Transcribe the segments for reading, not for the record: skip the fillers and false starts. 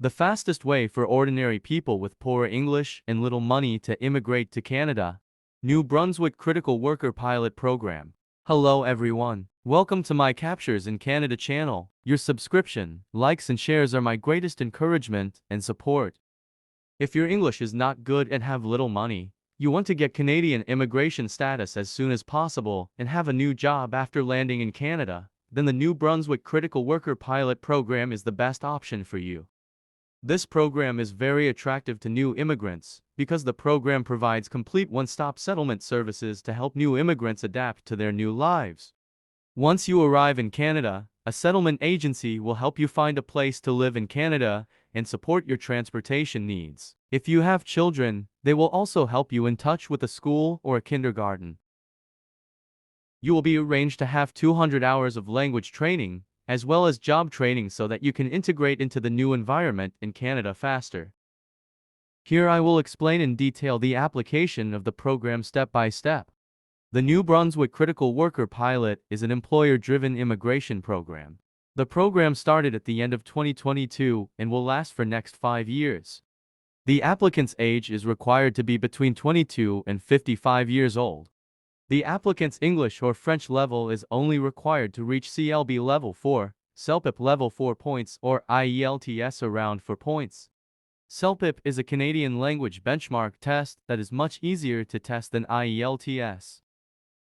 The fastest way for ordinary people with poor English and little money to immigrate to Canada. New Brunswick Critical Worker Pilot Program. Hello everyone. Welcome to my Captures in Canada channel. Your subscription, likes and shares are my greatest encouragement and support. If your English is not good and have little money, you want to get Canadian immigration status as soon as possible and have a new job after landing in Canada, then the New Brunswick Critical Worker Pilot Program is the best option for you. This program is very attractive to new immigrants because the program provides complete one-stop settlement services to help new immigrants adapt to their new lives. Once you arrive in Canada, a settlement agency will help you find a place to live in Canada and support your transportation needs. If you have children, they will also help you in touch with a school or a kindergarten. You will be arranged to have 200 hours of language training, as well as job training so that you can integrate into the new environment in Canada faster. Here I will explain in detail the application of the program step by step. The New Brunswick Critical Worker Pilot is an employer-driven immigration program. The program started at the end of 2022 and will last for next 5 years. The applicant's age is required to be between 22 and 55 years old. The applicant's English or French level is only required to reach CLB level 4, CELPIP level 4 points or IELTS around 4 points. CELPIP is a Canadian language benchmark test that is much easier to test than IELTS.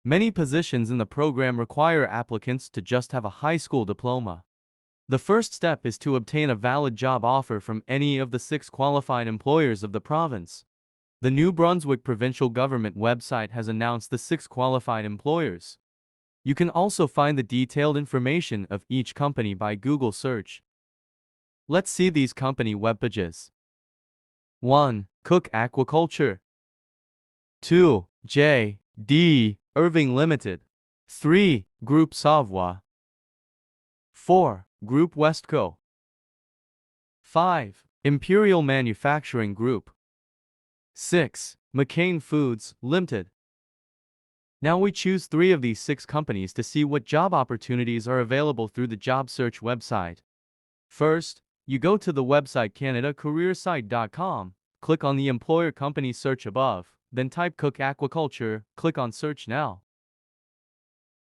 Many positions in the program require applicants to just have a high school diploma. The first step is to obtain a valid job offer from any of the 6 qualified employers of the province. The New Brunswick provincial government website has announced the 6 qualified employers. You can also find the detailed information of each company by Google search. Let's see these company webpages. 1. Cook Aquaculture. 2. J.D. Irving Limited. 3. Groupe Savoie. 4. Groupe Westco. 5. Imperial Manufacturing Group. 6. McCain Foods, Limited. Now we choose 3 of these 6 companies to see what job opportunities are available through the job search website. First, you go to the website canadacareersite.com, click on the employer company search above, then type Cook Aquaculture, click on Search Now.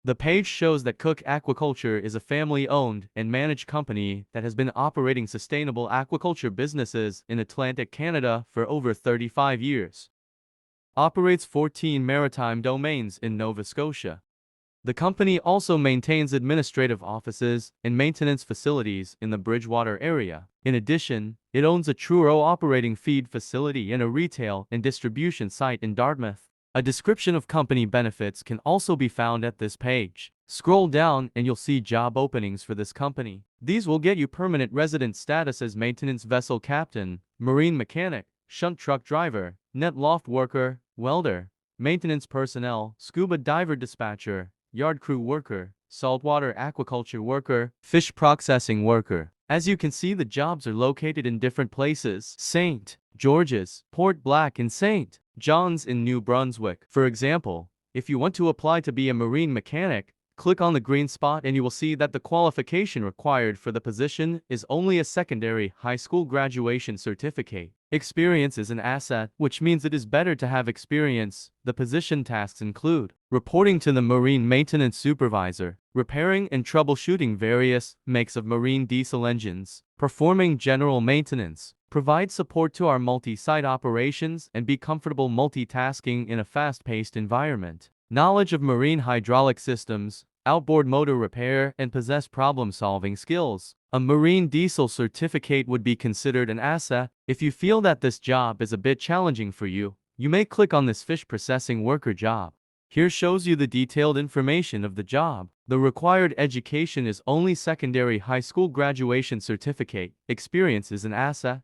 The page shows that Cook Aquaculture is a family-owned and managed company that has been operating sustainable aquaculture businesses in Atlantic Canada for over 35 years. Operates 14 maritime domains in Nova Scotia. The company also maintains administrative offices and maintenance facilities in the Bridgewater area. In addition, it owns a Truro operating feed facility and a retail and distribution site in Dartmouth. A description of company benefits can also be found at this page. Scroll down and you'll see job openings for this company. These will get you permanent resident status as maintenance vessel captain, marine mechanic, shunt truck driver, net loft worker, welder, maintenance personnel, scuba diver dispatcher, yard crew worker, saltwater aquaculture worker, fish processing worker. As you can see, the jobs are located in different places: St. George's, Port Black and St. John's in New Brunswick. For example, if you want to apply to be a marine mechanic, click on the green spot and you will see that the qualification required for the position is only a secondary high school graduation certificate. Experience is an asset, which means it is better to have experience. The position tasks include reporting to the marine maintenance supervisor, repairing and troubleshooting various makes of marine diesel engines, performing general maintenance, provide support to our multi-site operations and be comfortable multitasking in a fast-paced environment. Knowledge of marine hydraulic systems, outboard motor repair and possess problem-solving skills. A marine diesel certificate would be considered an asset. If you feel that this job is a bit challenging for you, you may click on this fish processing worker job. Here shows you the detailed information of the job. The required education is only secondary high school graduation certificate. Experience is an asset.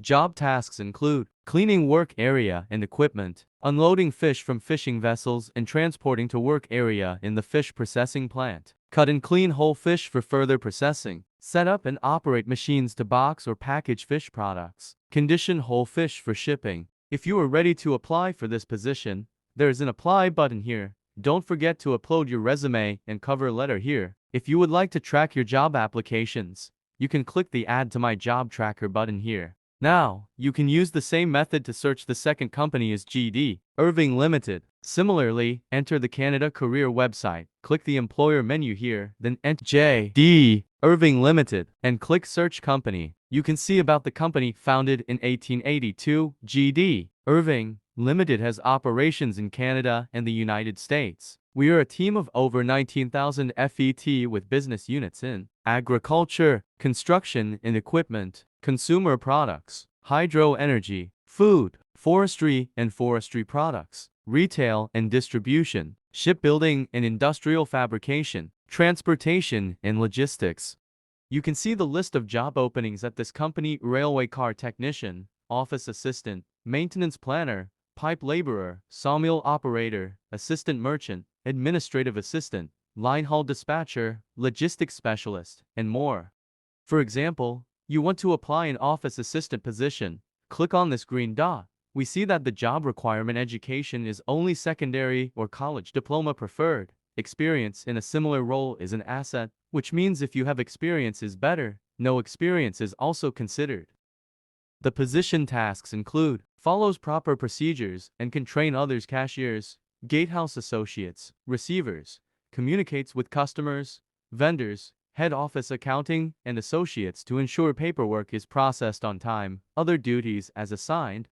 Job tasks include cleaning work area and equipment, unloading fish from fishing vessels and transporting to work area in the fish processing plant, cut and clean whole fish for further processing, set up and operate machines to box or package fish products, condition whole fish for shipping. If you are ready to apply for this position, there is an apply button here. Don't forget to upload your resume and cover letter here. If you would like to track your job applications, you can click the Add to My Job Tracker button here. Now, you can use the same method to search the second company as GD Irving Limited. Similarly, enter the Canada Career website, click the Employer menu here, then enter JD Irving Limited, and click Search Company. You can see about the company founded in 1882, GD Irving Limited has operations in Canada and the United States. We are a team of over 19,000 FET with business units in agriculture, construction and equipment, consumer products, hydro energy, food, forestry and forestry products, retail and distribution, shipbuilding and industrial fabrication, transportation and logistics. You can see the list of job openings at this company: railway car technician, office assistant, maintenance planner, pipe laborer, sawmill operator, assistant merchant, administrative assistant, line haul dispatcher, logistics specialist, and more. For example, you want to apply an office assistant position. Click on this green dot. We see that the job requirement education is only secondary or college diploma preferred. Experience in a similar role is an asset, which means if you have experience is better. No experience is also considered. The position tasks include follows proper procedures and can train others: cashiers, gatehouse associates, receivers, communicates with customers, vendors, head office accounting, and associates to ensure paperwork is processed on time. Other duties as assigned.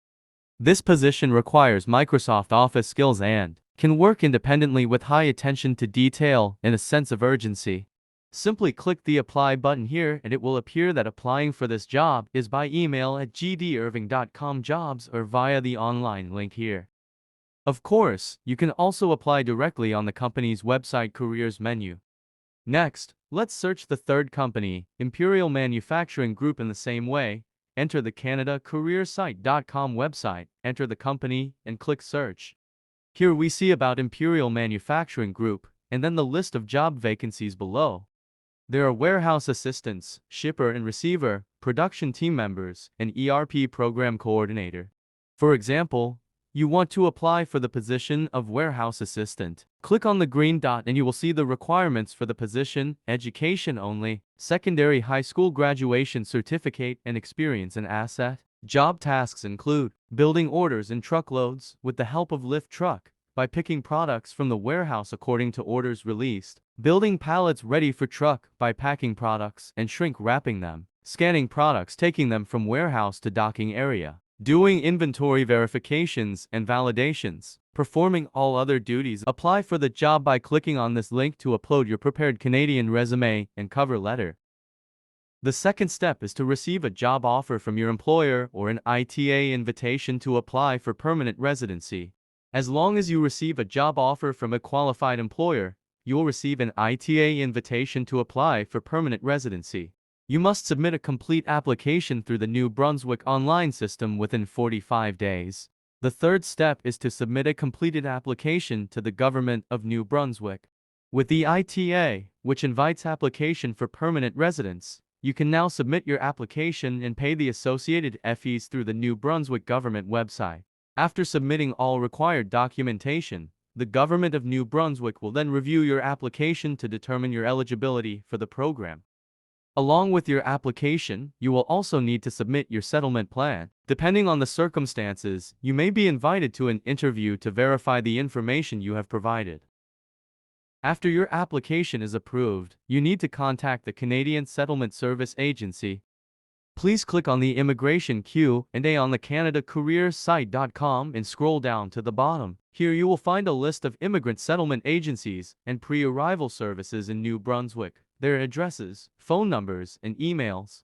This position requires Microsoft Office skills and can work independently with high attention to detail and a sense of urgency. Simply click the Apply button here and it will appear that applying for this job is by email at gdirving.com jobs or via the online link here. Of course, you can also apply directly on the company's website careers menu. Next, let's search the third company, Imperial Manufacturing Group, in the same way. Enter the CanadaCareersite.com website, enter the company, and click Search. Here we see about Imperial Manufacturing Group, and then the list of job vacancies below. There are warehouse assistants, shipper and receiver, production team members, and ERP program coordinator. For example, you want to apply for the position of warehouse assistant. Click on the green dot and you will see the requirements for the position: education only, secondary high school graduation certificate, and experience an asset. Job tasks include building orders in truckloads with the help of lift truck by picking products from the warehouse according to orders released, building pallets ready for truck by packing products and shrink wrapping them, scanning products taking them from warehouse to docking area, doing inventory verifications and validations, performing all other duties. Apply for the job by clicking on this link to upload your prepared Canadian resume and cover letter. The second step is to receive a job offer from your employer or an ITA invitation to apply for permanent residency. As long as you receive a job offer from a qualified employer, you will receive an ITA invitation to apply for permanent residency. You must submit a complete application through the New Brunswick online system within 45 days. The third step is to submit a completed application to the Government of New Brunswick. With the ITA, which invites application for permanent residence, you can now submit your application and pay the associated fees through the New Brunswick government website. After submitting all required documentation, the Government of New Brunswick will then review your application to determine your eligibility for the program. Along with your application, you will also need to submit your settlement plan. Depending on the circumstances, you may be invited to an interview to verify the information you have provided. After your application is approved, you need to contact the Canadian Settlement Service Agency. Please click on the Immigration Q&A on the CanadaCareersite.com and scroll down to the bottom. Here you will find a list of immigrant settlement agencies and pre-arrival services in New Brunswick, their addresses, phone numbers, and emails.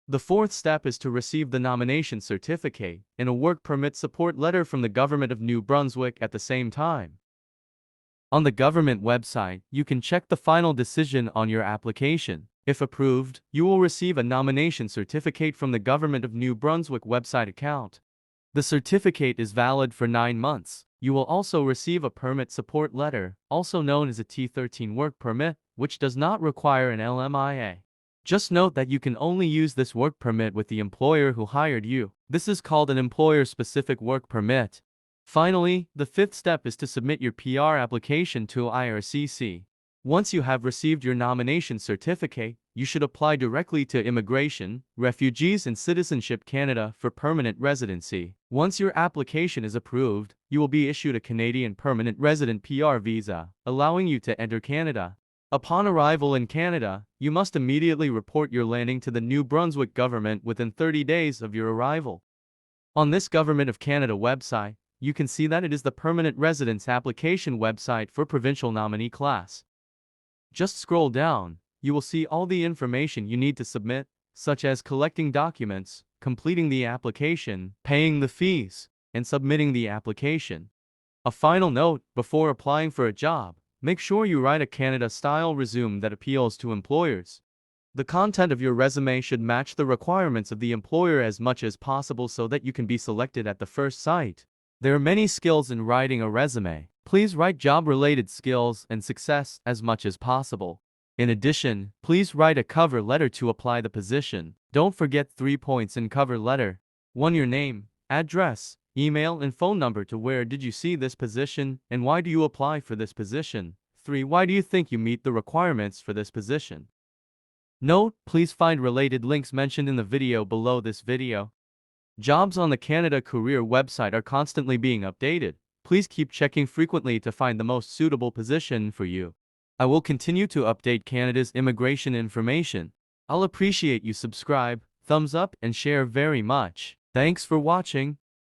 The fourth step is to receive the nomination certificate and a work permit support letter from the Government of New Brunswick at the same time. On the government website, you can check the final decision on your application. If approved, you will receive a nomination certificate from the Government of New Brunswick website account. The certificate is valid for 9 months. You will also receive a permit support letter, also known as a T13 work permit, which does not require an LMIA. Just note that you can only use this work permit with the employer who hired you. This is called an employer-specific work permit. Finally, the fifth step is to submit your PR application to IRCC. Once you have received your nomination certificate, you should apply directly to Immigration, Refugees and Citizenship Canada for permanent residency. Once your application is approved, you will be issued a Canadian Permanent Resident PR visa, allowing you to enter Canada. Upon arrival in Canada, you must immediately report your landing to the New Brunswick government within 30 days of your arrival. On this Government of Canada website, you can see that it is the permanent residence application website for provincial nominee class. Just scroll down, you will see all the information you need to submit, such as collecting documents, completing the application, paying the fees, and submitting the application. A final note, before applying for a job, make sure you write a Canada-style resume that appeals to employers. The content of your resume should match the requirements of the employer as much as possible so that you can be selected at the first sight. There are many skills in writing a resume. Please write job-related skills and success as much as possible. In addition, please write a cover letter to apply the position. Don't forget 3 points in cover letter. 1. Your name, address, email and phone number to where did you see this position and why do you apply for this position. 3. Why do you think you meet the requirements for this position? Note, please find related links mentioned in the video below this video. Jobs on the Canada Career website are constantly being updated. Please keep checking frequently to find the most suitable position for you. I will continue to update Canada's immigration information. I'll appreciate you subscribe, thumbs up and share very much. Thanks for watching.